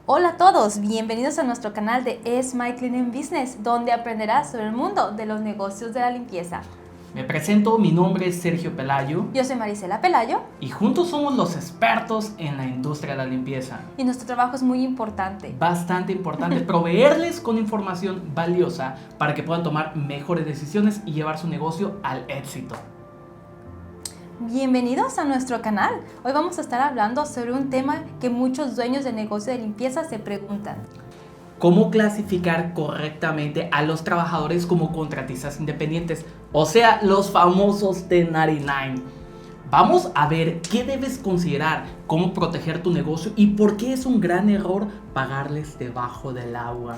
Hola a todos, bienvenidos a nuestro canal de Es My Cleaning Business, donde aprenderás sobre el mundo de los negocios de la limpieza. Me presento, mi nombre es Sergio Pelayo. Yo soy Marisela Pelayo. Y juntos somos los expertos en la industria de la limpieza. Y nuestro trabajo es muy importante. Bastante importante, proveerles con información valiosa para que puedan tomar mejores decisiones y llevar su negocio al éxito. Bienvenidos a nuestro canal. Hoy vamos a estar hablando sobre un tema que muchos dueños de negocio de limpieza se preguntan. ¿Cómo clasificar correctamente a los trabajadores como contratistas independientes? O sea, los famosos 1099. Vamos a ver qué debes considerar, cómo proteger tu negocio y por qué es un gran error pagarles debajo del agua.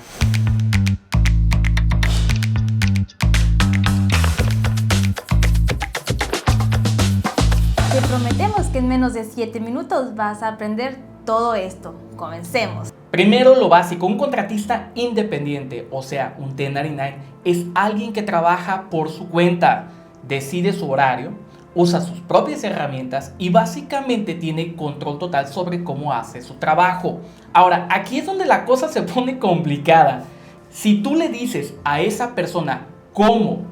Te prometemos que en menos de 7 minutos vas a aprender todo esto. Comencemos. Primero, lo básico, un contratista independiente, o sea, un 1099, es alguien que trabaja por su cuenta, decide su horario, usa sus propias herramientas y básicamente tiene control total sobre cómo hace su trabajo. Ahora, aquí es donde la cosa se pone complicada. Si tú le dices a esa persona cómo,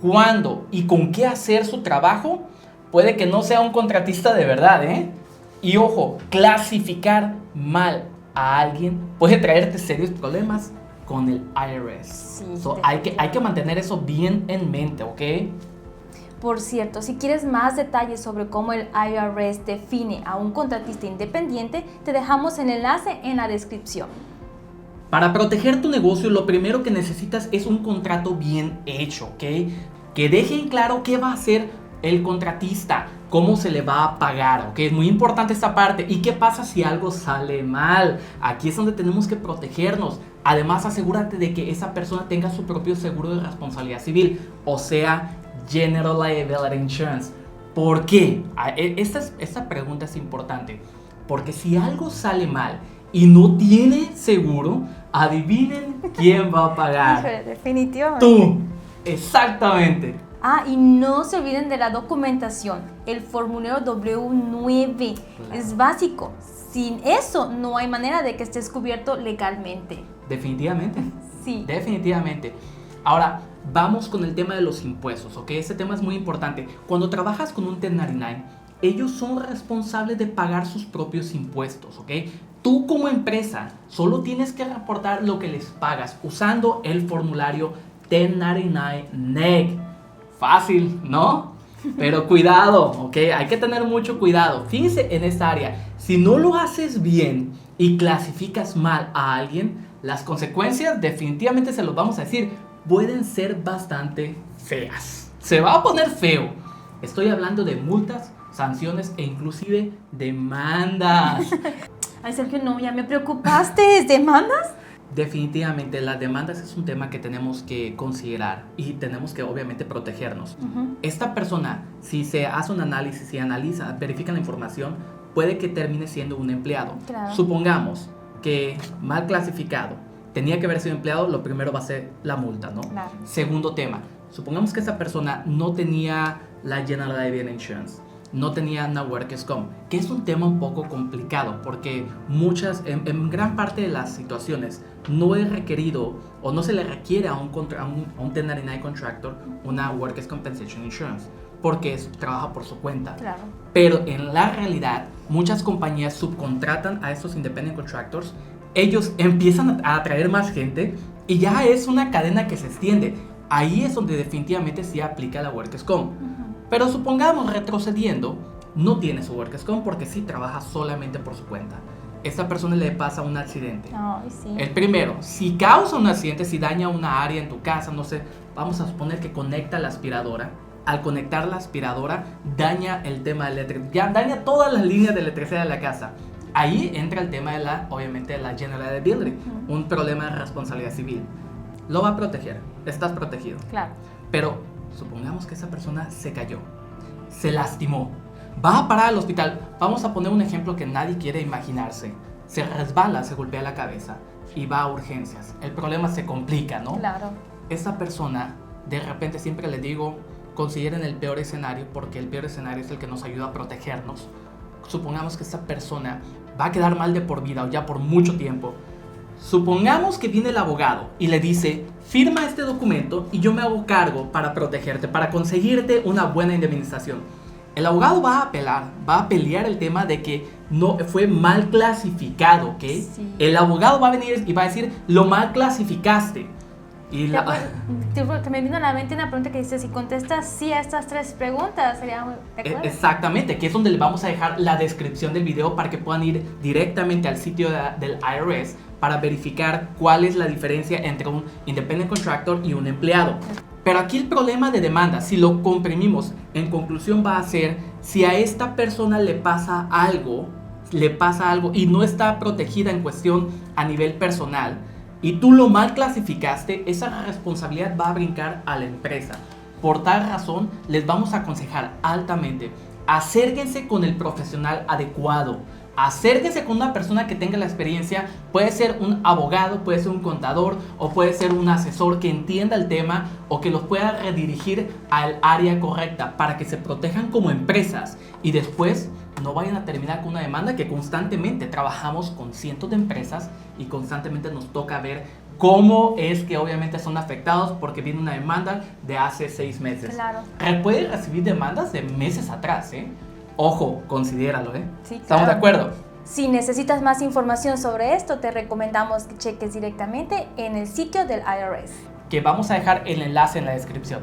cuándo y con qué hacer su trabajo, puede que no sea un contratista de verdad, ¿eh? Y ojo, clasificar mal a alguien puede traerte serios problemas con el IRS. Sí, Hay que mantener eso bien en mente, ¿ok? Por cierto, si quieres más detalles sobre cómo el IRS define a un contratista independiente, te dejamos el enlace en la descripción. Para proteger tu negocio, lo primero que necesitas es un contrato bien hecho, ¿ok? Que deje en claro qué va a hacer el contratista, cómo se le va a pagar, ¿ok? Es muy importante esta parte. ¿Y qué pasa si algo sale mal? Aquí es donde tenemos que protegernos. Además, asegúrate de que esa persona tenga su propio seguro de responsabilidad civil, o sea, General Liability Insurance. ¿Por qué? Esta pregunta es importante, porque si algo sale mal y no tiene seguro, adivinen quién va a pagar. Definitivamente. Tú, exactamente. Y no se olviden de la documentación, el formulario W9, es básico. Sin eso no hay manera de que estés cubierto legalmente. Definitivamente. Sí. Definitivamente. Ahora, vamos con el tema de los impuestos, ¿ok? Este tema es muy importante. Cuando trabajas con un 1099, ellos son responsables de pagar sus propios impuestos, ¿ok? Tú como empresa solo tienes que reportar lo que les pagas usando el formulario 1099 NEG. Fácil, ¿no? Pero cuidado, ¿ok? Hay que tener mucho cuidado. Fíjense en esta área. Si no lo haces bien y clasificas mal a alguien, las consecuencias, definitivamente se los vamos a decir, pueden ser bastante feas. Se va a poner feo. Estoy hablando de multas, sanciones e inclusive demandas. Ay, Sergio, no, ya me preocupaste. ¿Demandas? Definitivamente, las demandas es un tema que tenemos que considerar y tenemos que obviamente protegernos. Esta persona, si se hace un análisis, si analiza, verifica la información, puede que termine siendo un empleado. Claro. Supongamos que mal clasificado, tenía que haber sido empleado, lo primero va a ser la multa, ¿no? Claro. Segundo tema, supongamos que esa persona no tenía la General Liability Insurance, no tenía una Workers' Comp, que es un tema un poco complicado porque en gran parte de las situaciones no es requerido o no se le requiere a un 1099 contractor una Workers' Compensation Insurance porque trabaja por su cuenta. Claro. Pero en la realidad muchas compañías subcontratan a estos independent contractors, ellos empiezan a atraer más gente y ya es una cadena que se extiende. Ahí es donde definitivamente sí aplica la Workers' Comp. Pero supongamos, retrocediendo, no tiene su Workers' Comp porque sí trabaja solamente por su cuenta. Esta persona le pasa un accidente. Ay, sí. El primero, si causa un accidente, si daña una área en tu casa, no sé, vamos a suponer que conecta la aspiradora. Al conectar la aspiradora, daña el tema eléctrico, ya daña todas las líneas de electricidad de la casa. Ahí entra el tema de obviamente, de la General Liability, un problema de responsabilidad civil. Lo va a proteger, estás protegido. Claro. Pero supongamos que esa persona se cayó, se lastimó, va a parar al hospital. Vamos a poner un ejemplo que nadie quiere imaginarse. Se resbala, se golpea la cabeza y va a urgencias. El problema se complica, ¿no? Claro. Esa persona, de repente, siempre les digo, consideren el peor escenario porque el peor escenario es el que nos ayuda a protegernos. Supongamos que esa persona va a quedar mal de por vida o ya por mucho tiempo Supongamos que viene el abogado y le dice, firma este documento y yo me hago cargo para protegerte, para conseguirte una buena indemnización. El abogado va a apelar, va a pelear el tema de que no fue mal clasificado, ¿ok? Sí. El abogado va a venir y va a decir, lo mal clasificaste. Y me vino a la mente una pregunta que dice, si contestas sí a estas 3 preguntas, sería muy... ¿de acuerdo? Exactamente, que es donde le vamos a dejar la descripción del video para que puedan ir directamente al sitio del IRS para verificar cuál es la diferencia entre un independent contractor y un empleado. Pero aquí el problema de demanda, si lo comprimimos, en conclusión va a ser, si a esta persona le pasa algo y no está protegida en cuestión a nivel personal, y tú lo mal clasificaste, esa responsabilidad va a brincar a la empresa. Por tal razón, les vamos a aconsejar altamente, acérquense con el profesional adecuado. Acérquense con una persona que tenga la experiencia, puede ser un abogado, puede ser un contador o puede ser un asesor que entienda el tema o que los pueda redirigir al área correcta para que se protejan como empresas y después no vayan a terminar con una demanda que constantemente trabajamos con cientos de empresas y constantemente nos toca ver cómo es que obviamente son afectados porque viene una demanda de hace 6 meses. Claro. Puede recibir demandas de meses atrás, ¿eh? Ojo, considéralo, ¿eh? Sí, claro. ¿Estamos de acuerdo? Si necesitas más información sobre esto, te recomendamos que cheques directamente en el sitio del IRS. Que vamos a dejar el enlace en la descripción.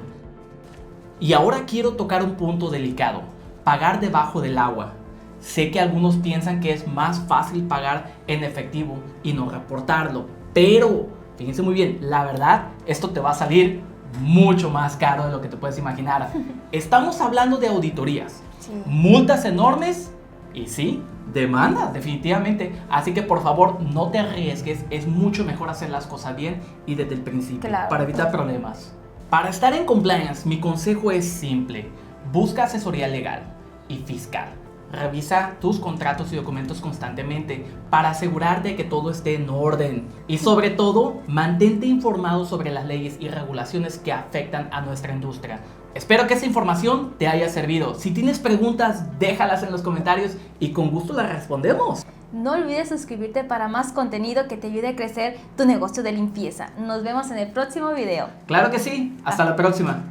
Y ahora quiero tocar un punto delicado. Pagar debajo del agua. Sé que algunos piensan que es más fácil pagar en efectivo y no reportarlo. Pero, fíjense muy bien, la verdad, esto te va a salir mucho más caro de lo que te puedes imaginar. Estamos hablando de auditorías. Sí. Multas enormes y sí, demandas definitivamente. Así que por favor no te arriesgues, es mucho mejor hacer las cosas bien y desde el principio, Claro. para evitar problemas. Para estar en compliance, mi consejo es simple: busca asesoría legal y fiscal. Revisa tus contratos y documentos constantemente para asegurarte de que todo esté en orden. Y sobre todo, mantente informado sobre las leyes y regulaciones que afectan a nuestra industria. Espero que esta información te haya servido. Si tienes preguntas, déjalas en los comentarios y con gusto las respondemos. No olvides suscribirte para más contenido que te ayude a crecer tu negocio de limpieza. Nos vemos en el próximo video. Claro que sí. Hasta la próxima.